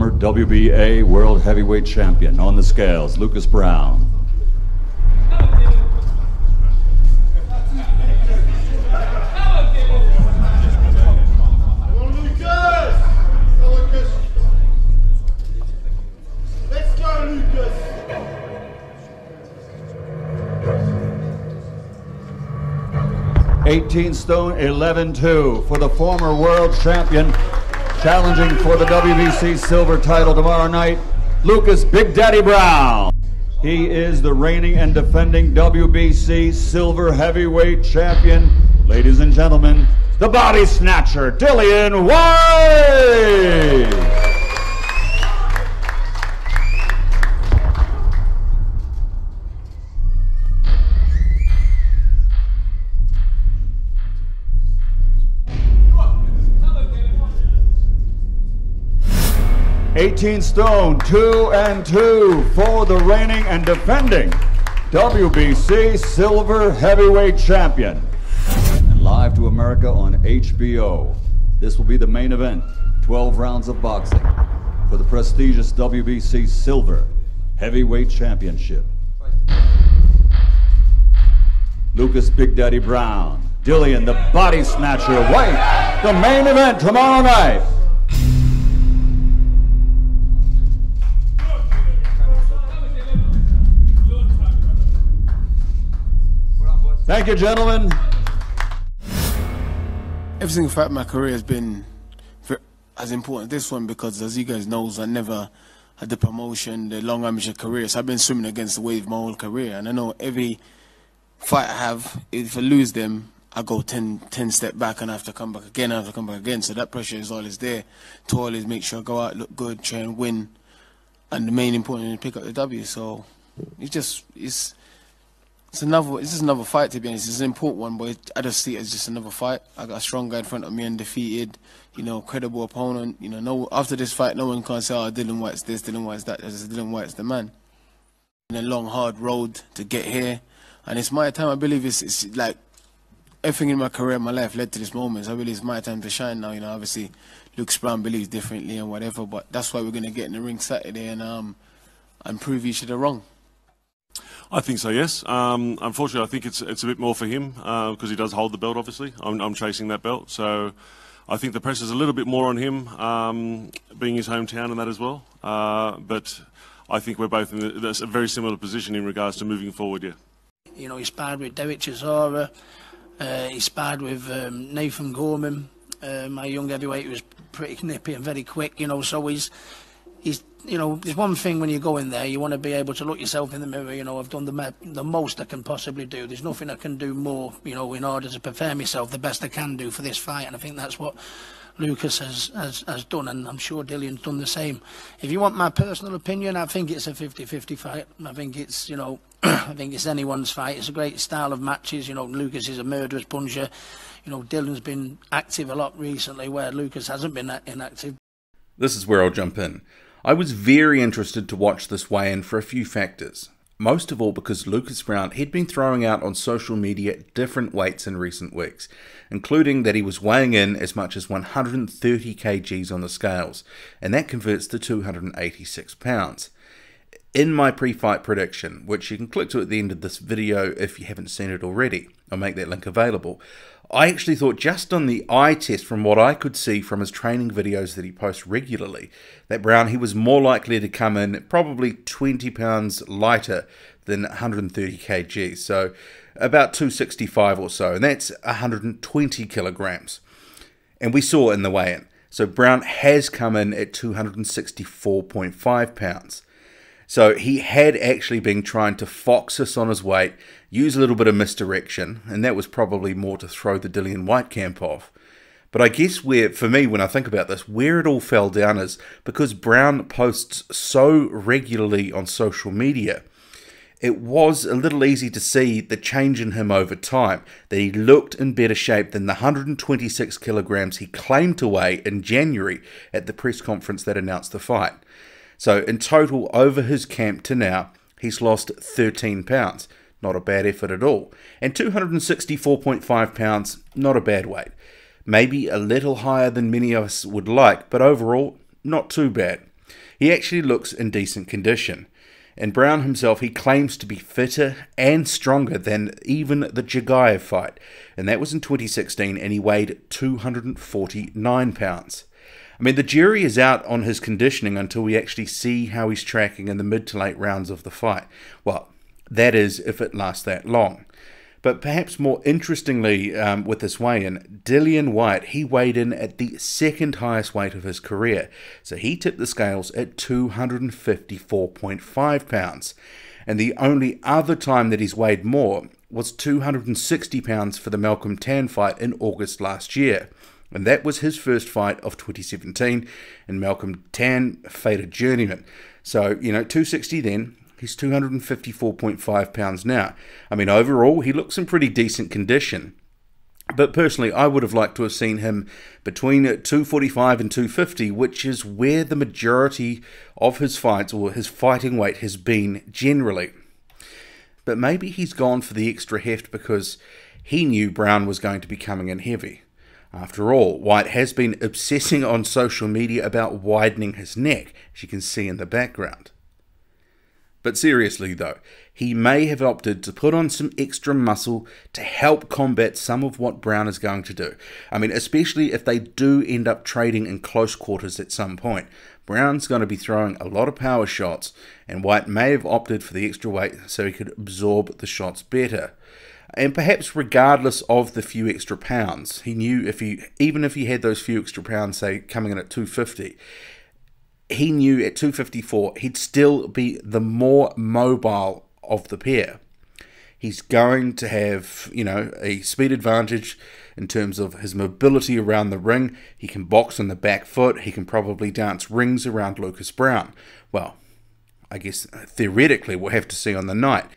former WBA World Heavyweight Champion. On the scales, Lucas Browne. Let's go, Lucas! 18 stone, 11-2 for the former world champion, challenging for the WBC silver title tomorrow night, Lucas Big Daddy Browne. He is the reigning and defending WBC silver heavyweight champion. Ladies and gentlemen, the body snatcher, Dillian Whyte! 18 stone, 2-2 for the reigning and defending WBC silver heavyweight champion. And live to America on HBO. This will be the main event, 12 rounds of boxing for the prestigious WBC silver heavyweight championship. Lucas Big Daddy Browne, Dillian the Body Snatcher Whyte, the main event tomorrow night. Thank you, gentlemen. Every single fight in my career has been as important as this one because, as you guys know, I never had the promotion, the long amateur career. So I've been swimming against the wave my whole career. And I know every fight I have, if I lose them, I go 10 step back and I have to come back again, So that pressure is always there to always make sure I go out, look good, try and win. And the main important is to pick up the W. So it's another fight, to be honest. It's an important one, but I just see it as just another fight. I got a strong guy in front of me, undefeated, credible opponent. After this fight, no one can say, oh, Dillian Whyte's this, Dillian Whyte's that. Dillian Whyte's the man. In a long, hard road to get here. And it's my time. I believe it's like everything in my career, my life led to this moment. So I believe it's my time to shine now. Obviously, Lucas Browne believes differently and whatever, but that's why we're going to get in the ring Saturday and prove each other wrong. I think so, yes. Unfortunately, I think it's a bit more for him because he does hold the belt, obviously. I'm chasing that belt. So I think the pressure's a little bit more on him, being his hometown and that as well. But I think we're both in a very similar position in regards to moving forward, yeah. He sparred with Derek Chisora. He sparred with Nathan Gorman, my young heavyweight, who was pretty nippy and very quick, so he's there's one thing when you go in there, you want to be able to look yourself in the mirror. I've done the most I can possibly do. There's nothing I can do more, in order to prepare myself the best I can do for this fight. And I think that's what Lucas has done, and I'm sure Dillian's done the same. If you want my personal opinion, I think it's a 50-50 fight. I think it's, I think it's anyone's fight. It's a great style of matches. Lucas is a murderous puncher. Dillian's been active a lot recently, where Lucas hasn't been that inactive. This is where I'll jump in. I was very interested to watch this weigh-in for a few factors. Most of all because Lucas Browne had been throwing out on social media different weights in recent weeks, including that he was weighing in as much as 130 kgs on the scales, and that converts to 286 pounds. In my pre-fight prediction, which you can click to at the end of this video if you haven't seen it already, I'll make that link available, I actually thought just on the eye test from what I could see from his training videos that he posts regularly, that Browne, he was more likely to come in probably 20 pounds lighter than 130 kgs, so about 265 or so, and that's 120 kilograms. And we saw in the weigh-in. So Browne has come in at 264.5 pounds. So he had actually been trying to fox us on his weight, use a little bit of misdirection, and that was probably more to throw the Dillian Whyte camp off. But I guess for me, when I think about this, where it all fell down is because Browne posts so regularly on social media, it was a little easy to see the change in him over time, that he looked in better shape than the 126 kilograms he claimed to weigh in January at the press conference that announced the fight. So in total, over his camp to now, he's lost 13 pounds. Not a bad effort at all. And 264.5 pounds, not a bad weight. Maybe a little higher than many of us would like, but overall, not too bad. he actually looks in decent condition. And Browne himself, he claims to be fitter and stronger than even the Jagayev fight. And that was in 2016, and he weighed 249 pounds. I mean, the jury is out on his conditioning until we actually see how he's tracking in the mid to late rounds of the fight. Well, that is, if it lasts that long. But perhaps more interestingly with this weigh-in, Dillian Whyte, he weighed in at the second highest weight of his career. So he tipped the scales at 254.5 pounds. And the only other time that he's weighed more was 260 pounds for the Malcolm Tan fight in August last year. And that was his first fight of 2017, and Malcolm Tan faded journeyman. So, 260 then. He's 254.5 pounds now. I mean, overall, he looks in pretty decent condition. But personally, I would have liked to have seen him between 245 and 250, which is where the majority of his fights, or his fighting weight, has been generally. But maybe he's gone for the extra heft because he knew Browne was going to be coming in heavy. After all, Whyte has been obsessing on social media about widening his neck, as you can see in the background. But seriously though, he may have opted to put on some extra muscle to help combat some of what Browne is going to do. I mean, especially if they do end up trading in close quarters at some point. Browne's going to be throwing a lot of power shots, and Whyte may have opted for the extra weight so he could absorb the shots better. And perhaps regardless of the few extra pounds, he knew even if he had those few extra pounds, say, coming in at 250, he knew at 254 he'd still be the more mobile of the pair. He's going to have, a speed advantage in terms of his mobility around the ring. He can box on the back foot. He can probably dance rings around Lucas Browne. Well, I guess theoretically we'll have to see on the night.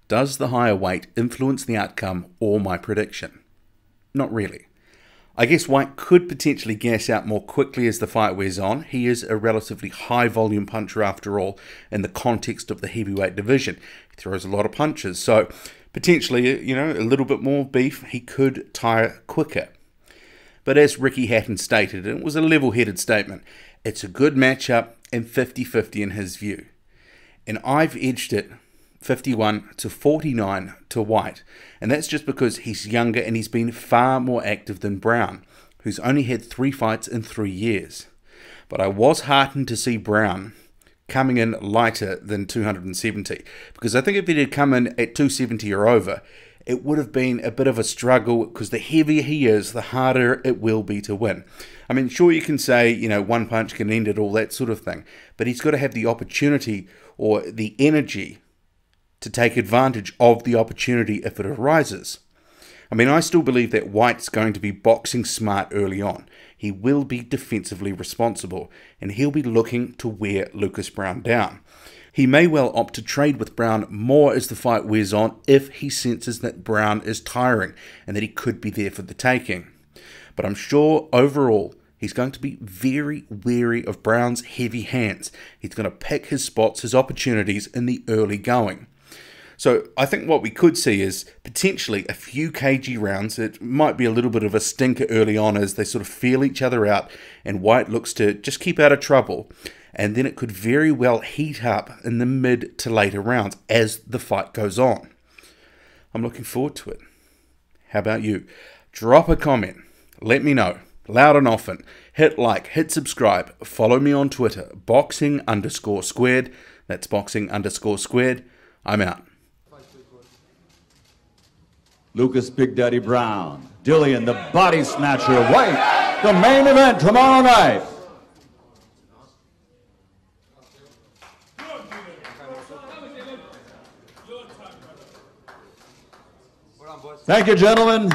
Does the higher weight influence the outcome or my prediction? Not really. I guess Whyte could potentially gas out more quickly as the fight wears on. He is a relatively high volume puncher after all in the context of the heavyweight division. He throws a lot of punches, so potentially, a little bit more beef, he could tire quicker. But as Ricky Hatton stated, and it was a level-headed statement, it's a good matchup and 50-50 in his view. And I've edged it 51 to 49 to Whyte, and that's just because he's younger and he's been far more active than Browne, who's only had 3 fights in 3 years. But I was heartened to see Browne coming in lighter than 270, because I think if he had come in at 270 or over, it would have been a bit of a struggle, because the heavier he is, the harder it will be to win. I mean, sure, you can say, one punch can end it, all that sort of thing, but he's got to have the opportunity or the energy to take advantage of the opportunity if it arises. I mean, I still believe that Whyte's going to be boxing smart early on. He will be defensively responsible, and he'll be looking to wear Lucas Browne down. He may well opt to trade with Browne more as the fight wears on if he senses that Browne is tiring and that he could be there for the taking. But I'm sure overall he's going to be very wary of Browne's heavy hands. He's going to pick his spots, his opportunities in the early going. So I think what we could see is potentially a few cagey rounds. It might be a little bit of a stinker early on as they sort of feel each other out and Whyte looks to just keep out of trouble. And then it could very well heat up in the mid to later rounds as the fight goes on. I'm looking forward to it. How about you? Drop a comment. Let me know. Loud and often. Hit like, hit subscribe. Follow me on Twitter. Boxing_squared. That's boxing_squared. I'm out. Lucas Big Daddy Browne, Dillian the Body Snatcher Whyte, the main event tomorrow night. Thank you, gentlemen.